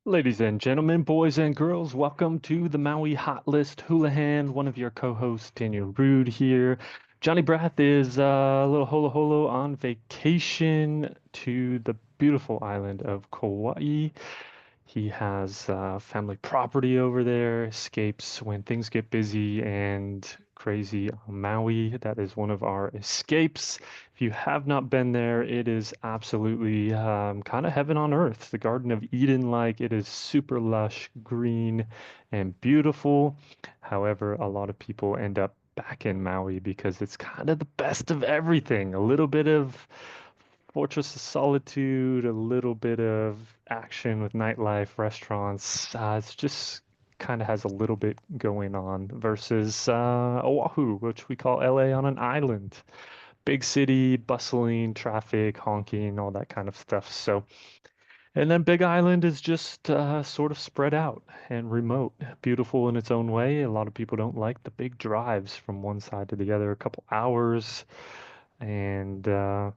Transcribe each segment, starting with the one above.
Ladies and gentlemen, boys and girls, welcome to the Maui Hot List Hulahan. One of your co-hosts, Daniel Rude here. Johnny Brath is a little holo holo on vacation to the beautiful island of Kauai. He has family property over there, escapes when things get busy and crazy on Maui. That is one of our escapes. If you have not been there, it is absolutely kind of heaven on earth. The Garden of Eden, like it is super lush, green, and beautiful. However, a lot of people end up back in Maui because it's kind of the best of everything. A little bit of Fortress of Solitude, a little bit of action with nightlife, restaurants. It's just kind of has a little bit going on versus Oahu, which we call LA on an island. Big city, bustling, traffic, honking, all that kind of stuff. So, and then Big Island is just sort of spread out and remote, beautiful in its own way. A lot of people don't like the big drives from one side to the other, a couple hours. And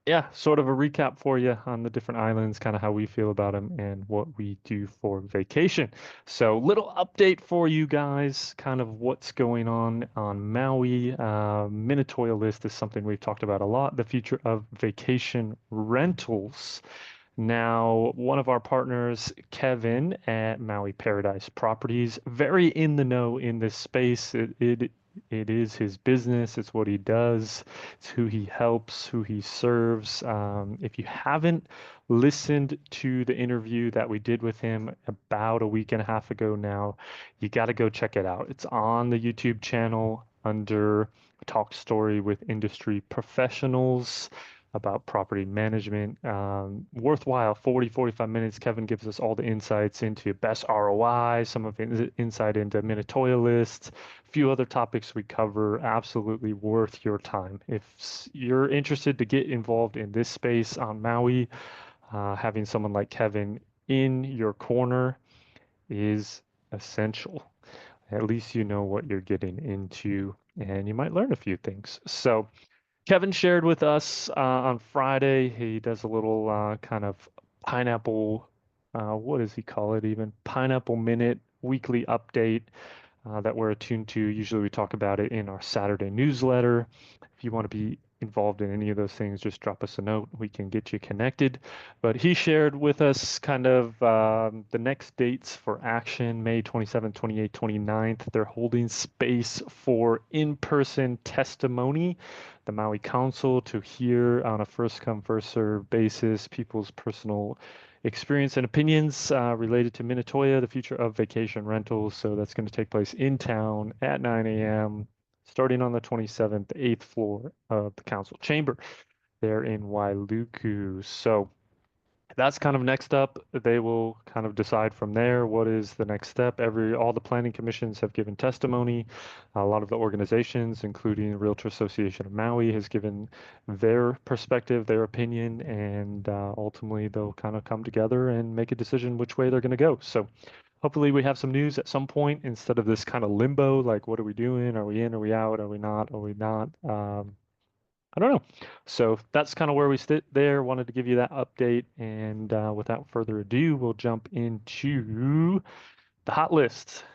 yeah, sort of a recap for you on the different islands, kind of how we feel about them and what we do for vacation. So, little update for you guys, kind of what's going on Maui. Minatoya list is something we've talked about a lot, the future of vacation rentals. Now, one of our partners, Kevin at Maui Paradise Properties, very in the know in this space. It is his business. It's what he does. It's who he helps, who he serves. If you haven't listened to the interview that we did with him about a week and a half ago now, you got to go check it out. It's on the YouTube channel under Talk Story with Industry Professionals about property management. Worthwhile 40, 45 minutes. Kevin gives us all the insights into best ROI, some of the insight into Minatoya lists, a few other topics we cover. Absolutely worth your time. If you're interested to get involved in this space on Maui, having someone like Kevin in your corner is essential. At least you know what you're getting into, and you might learn a few things. So, Kevin shared with us on Friday. He does a little kind of pineapple, what does he call it even? Pineapple Minute weekly update that we're attuned to. Usually we talk about it in our Saturday newsletter. If you want to be involved in any of those things, just drop us a note. We can get you connected. But he shared with us kind of the next dates for action, May 27th, 28th, 29th. They're holding space for in-person testimony, the Maui Council, to hear on a first come, first serve basis people's personal experience and opinions related to Minatoya, the future of vacation rentals. So that's going to take place in town at 9 a.m. starting on the 27th, 8th floor of the council chamber there in Wailuku. So that's kind of next up. They will kind of decide from there what is the next step. All the planning commissions have given testimony. A lot of the organizations, including the Realtor Association of Maui, has given their perspective, their opinion, and ultimately they'll kind of come together and make a decision which way they're going to go. So hopefully we have some news at some point instead of this kind of limbo, like what are we doing? Are we in? Are we out? Are we not? Are we not? I don't know. So that's kind of where we sit there. Wanted to give you that update. And without further ado, we'll jump into the hot list.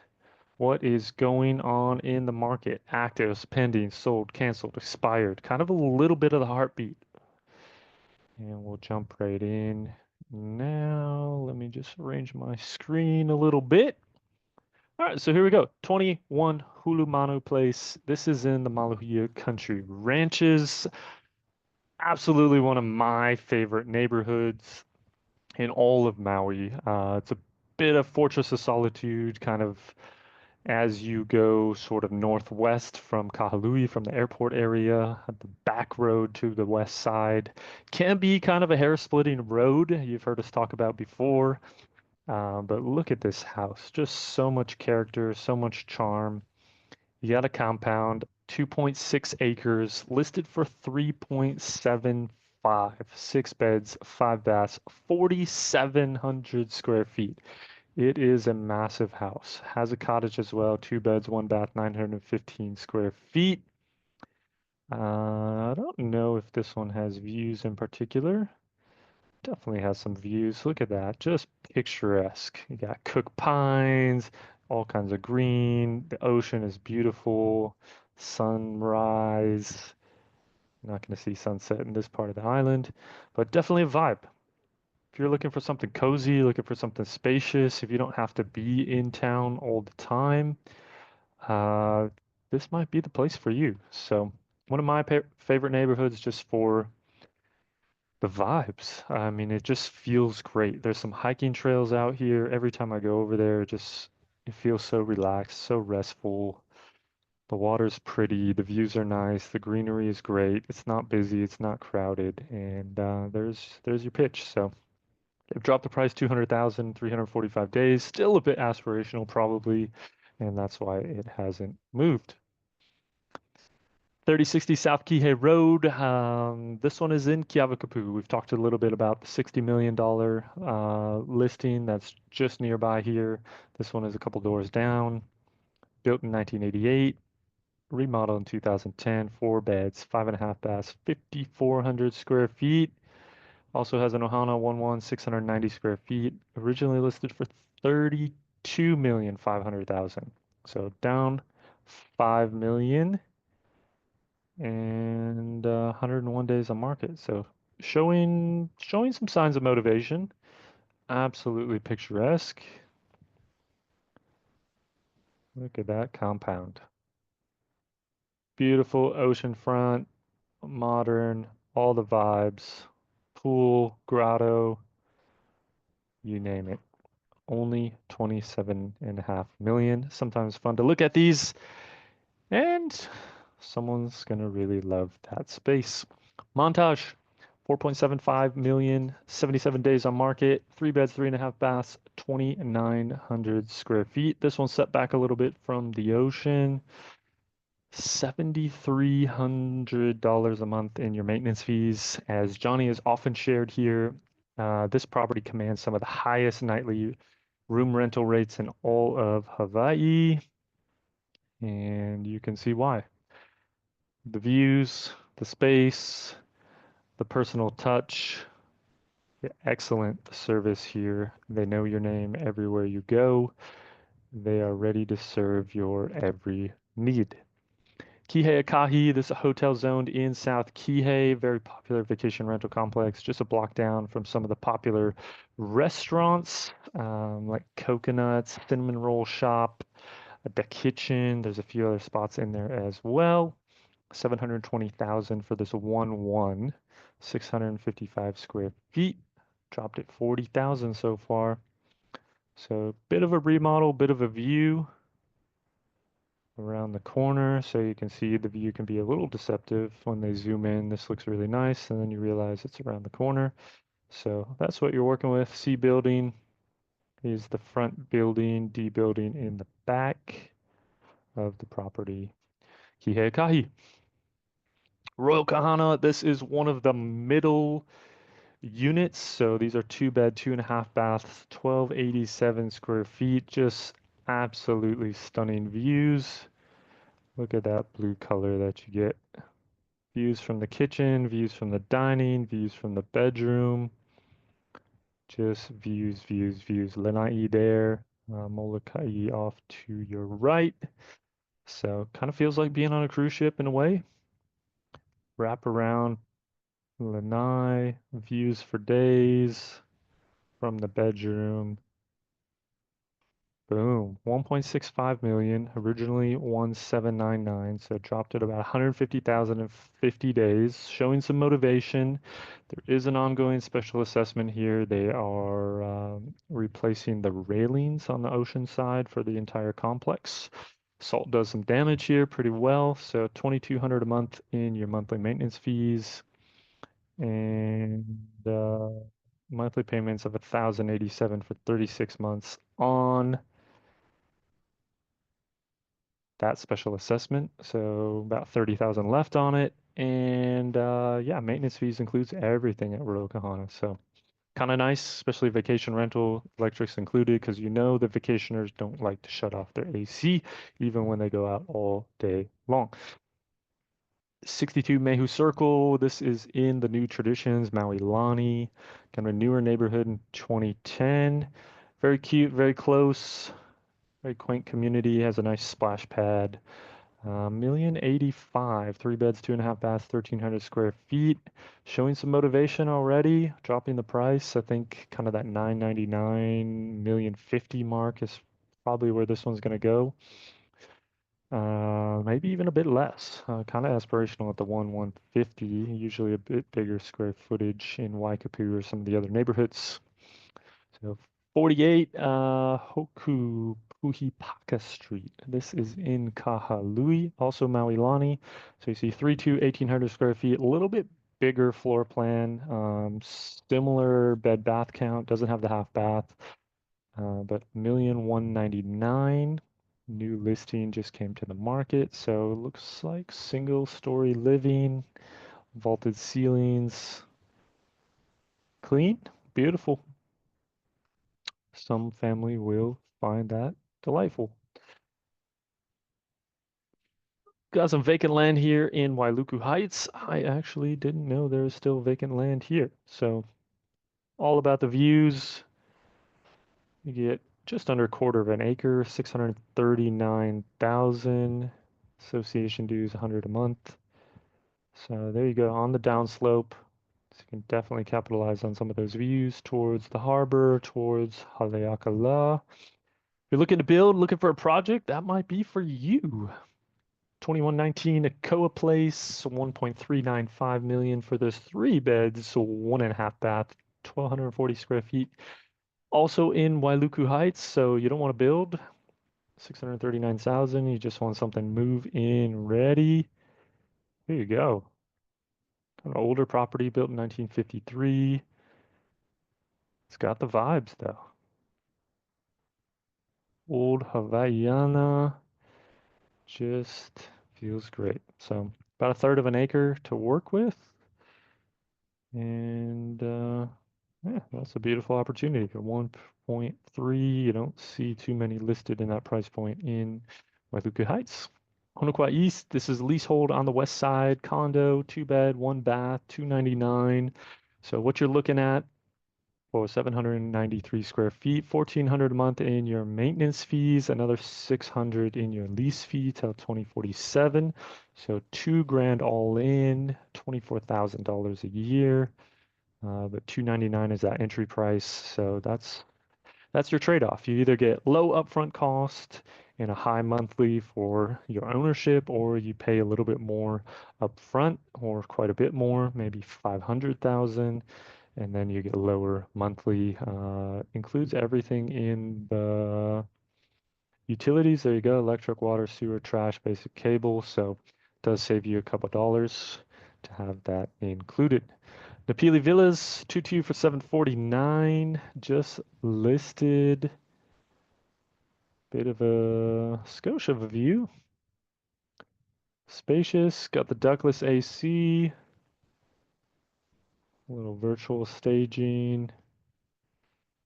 What is going on in the market? Actives, pending, sold, canceled, expired. Kind of a little bit of the heartbeat. And we'll jump right in now. Let me just arrange my screen a little bit. All right, so here we go. 21 Hulumanu Place. This is in the Maluhia Country Ranches. Absolutely one of my favorite neighborhoods in all of Maui. It's a bit of Fortress of Solitude, kind of as you go sort of northwest from Kahului, from the airport area, the back road to the west side. Can be kind of a hair-splitting road you've heard us talk about before. But look at this house. Just so much character, so much charm. You got a compound, 2.6 acres, listed for 3.75, 6 beds, 5 baths, 4,700 square feet. It is a massive house. Has a cottage as well, 2 beds, 1 bath, 915 square feet. I don't know if this one has views in particular. Definitely has some views. Look at that. Just picturesque. You got Cook Pines, all kinds of green. The ocean is beautiful. Sunrise. You're not going to see sunset in this part of the island, but definitely a vibe. If you're looking for something cozy, looking for something spacious, if you don't have to be in town all the time, uh, this might be the place for you. So, one of my favorite neighborhoods just for the vibes. I mean, it just feels great. There's some hiking trails out here. Every time I go over there, it feels so relaxed, so restful. The water's pretty, the views are nice, the greenery is great. It's not busy, it's not crowded, and there's your pitch. So they've dropped the price 200,000, 345 days. Still a bit aspirational, probably, and that's why it hasn't moved. 3060 South Kihei Road. This one is in Keaukapu. We've talked a little bit about the $60 million listing that's just nearby here. This one is a couple doors down, built in 1988, remodeled in 2010, 4 beds, 5.5 baths, 5,400 square feet. Also has an Ohana 1-1, 690 square feet. Originally listed for 32,500,000. So down 5 million and 101 days on market. So showing some signs of motivation. Absolutely picturesque. Look at that compound. Beautiful oceanfront, modern, all the vibes. Pool, grotto, you name it. Only 27.5 million. Sometimes fun to look at these, and someone's gonna really love that space. Montage, 4.75 million, 77 days on market, 3 beds, 3.5 baths, 2,900 square feet. This one's set back a little bit from the ocean. $7,300 a month in your maintenance fees. As Johnny has often shared here, this property commands some of the highest nightly room rental rates in all of Hawaii, and you can see why. The views, the space, the personal touch, the excellent service here. They know your name everywhere you go. They are ready to serve your every need. Kihei Akahi, this is a hotel zoned in South Kihei, very popular vacation rental complex, just a block down from some of the popular restaurants like Coconuts, Cinnamon Roll Shop, the Kitchen. There's a few other spots in there as well. 720,000 for this 1-1, 655 square feet. Dropped it 40,000 so far. So bit of a remodel, bit of a view around the corner, so you can see the view can be a little deceptive when they zoom in. This looks really nice, and then you realize it's around the corner. So that's what you're working with. C building is the front building, D building in the back of the property. Kihei Kahi. Royal Kahana, this is one of the middle units. So these are 2 bed, 2.5 baths, 1,287 square feet. Just absolutely stunning views. Look at that blue color that you get. Views from the kitchen, views from the dining, views from the bedroom. Just views, views, views. Lanai there, Molokai off to your right. So kind of feels like being on a cruise ship in a way. Wrap around Lanai, views for days from the bedroom. Boom, 1.65 million, originally 1,799, so dropped it about 150,000 in 50 days, showing some motivation. There is an ongoing special assessment here. They are replacing the railings on the ocean side for the entire complex. Salt does some damage here pretty well, so 2,200 a month in your monthly maintenance fees, and monthly payments of 1,087 for 36 months on that special assessment. So about 30,000 left on it. And yeah, maintenance fees includes everything at Royal Kahana. So kind of nice, especially vacation rental, electrics included, because you know the vacationers don't like to shut off their AC even when they go out all day long. 62 Mehu Circle. This is in the new Traditions, Maui Lani, kind of a newer neighborhood in 2010. Very cute, very close, very quaint community. Has a nice splash pad. 1,085,000, 3 beds, 2.5 baths, 1,300 square feet. Showing some motivation already, dropping the price. I think kind of that 999, 1,050,000 mark is probably where this one's going to go. Maybe even a bit less. Kind of aspirational at the 150, usually a bit bigger square footage in Waikapu or some of the other neighborhoods. So 48 Hoku Puhipaka Street. This is in Kahalui, also Maui Lani. So you see 1,800 square feet, a little bit bigger floor plan, similar bed bath count, doesn't have the half bath, but 1,199,000. New listing just came to the market, so it looks like single story living, vaulted ceilings, clean, beautiful. Some family will find that delightful. Got some vacant land here in Wailuku Heights. I actually didn't know there was still vacant land here. So all about the views. You get just under a quarter of an acre, 639,000. Association dues 100 a month. So there you go on the downslope. So you can definitely capitalize on some of those views towards the harbor, towards Haleakala. If you're looking to build, looking for a project, that might be for you. 2119 Akoa Place, 1.395 million for those 3 beds, 1.5 bath, 1,240 square feet. Also in Wailuku Heights, so you don't want to build 639,000. You just want something move in ready. Here you go. Kind of older property built in 1953. It's got the vibes though. Old Havaiana. Just feels great. So about a third of an acre to work with. And yeah, that's a beautiful opportunity for 1.3. You don't see too many listed in that price point in Wailuku Heights. Honokwa East, this is leasehold on the west side, condo, 2 bed, 1 bath, 299. So what you're looking at for 793 square feet, 1,400 a month in your maintenance fees, another 600 in your lease fee till 2047. So 2 grand all in, $24,000 a year. But 299 is that entry price. So that's your trade-off. You either get low upfront cost and a high monthly for your ownership, or you pay a little bit more upfront, or quite a bit more, maybe 500,000, and then you get lower monthly. Includes everything in the utilities. There you go, electric, water, sewer, trash, basic cable. So it does save you a couple dollars to have that included. The Peely Villas, 2-2 for 749, just listed. Bit of a Scotia view. Spacious, got the ductless AC, a little virtual staging.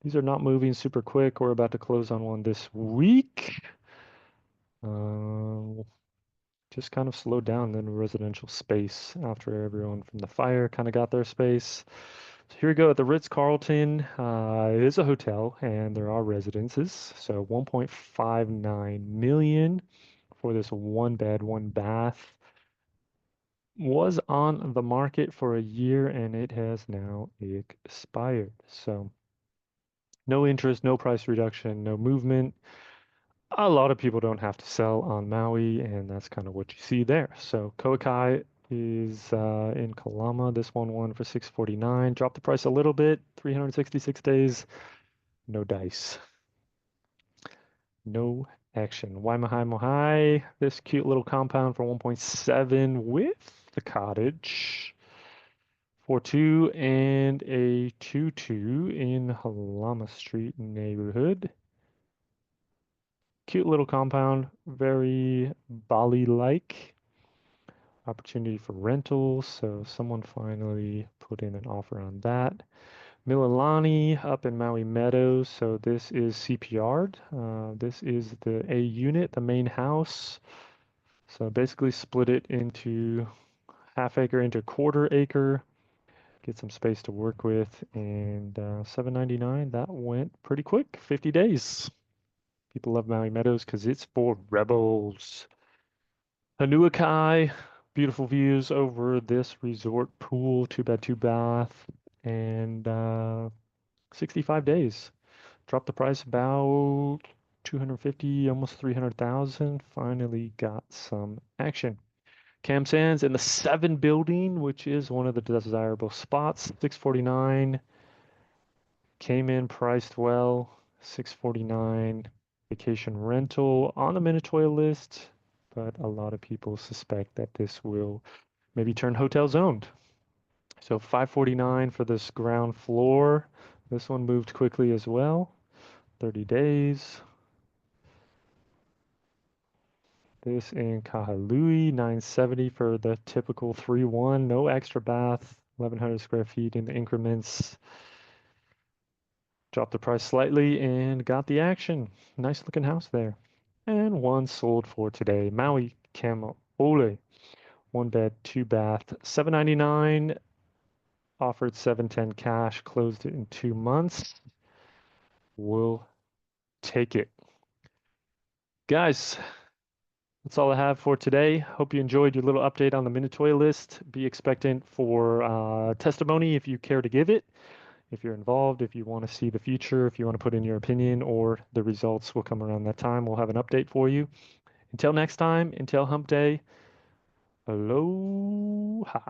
These are not moving super quick. We're about to close on one this week. Uh, just kind of slowed down in residential space after everyone from the fire kind of got their space. So here we go at the Ritz-Carlton. It is a hotel and there are residences. So 1.59 million for this 1 bed, 1 bath. Was on the market for a year and it has now expired. So no interest, no price reduction, no movement. A lot of people don't have to sell on Maui, and that's kind of what you see there. So Koakai is in Kalama. This one won for 649. Dropped the price a little bit, 366 days. No dice. No action. Waimahai Mohai, this cute little compound for 1.7 with the cottage. 4-2 and a 2-2 in Halama Street neighborhood. Cute little compound, very Bali-like. Opportunity for rentals, so someone finally put in an offer on that. Mililani up in Maui Meadows, so this is CPR'd. This is the A unit, the main house. So basically split it into half acre into quarter acre. Get some space to work with, and $7.99. That went pretty quick, 50 days. People love Maui Meadows because it's for rebels. Hanuakai, beautiful views over this resort pool, 2 bed, 2 bath, and 65 days. Dropped the price about 250, almost 300,000. Finally got some action. Cam Sands in the 7 building, which is one of the desirable spots. 649 came in priced well. 649 vacation rental on the Minatoya list, but a lot of people suspect that this will maybe turn hotels owned. So 549 for this ground floor. This one moved quickly as well. 30 days. This in Kahului, 970 for the typical 3-1, no extra bath, 1,100 square feet in the increments. Dropped the price slightly and got the action. Nice looking house there. And one sold for today. Maui Ole, 1 bed, 2 bath, 799. Offered 710 cash, closed it in 2 months. We'll take it. Guys, that's all I have for today. Hope you enjoyed your little update on the Minatoya list. Be expectant for testimony if you care to give it. If you're involved, if you want to see the future, if you want to put in your opinion, or the results will come around that time, we'll have an update for you. Until next time, until hump day, aloha.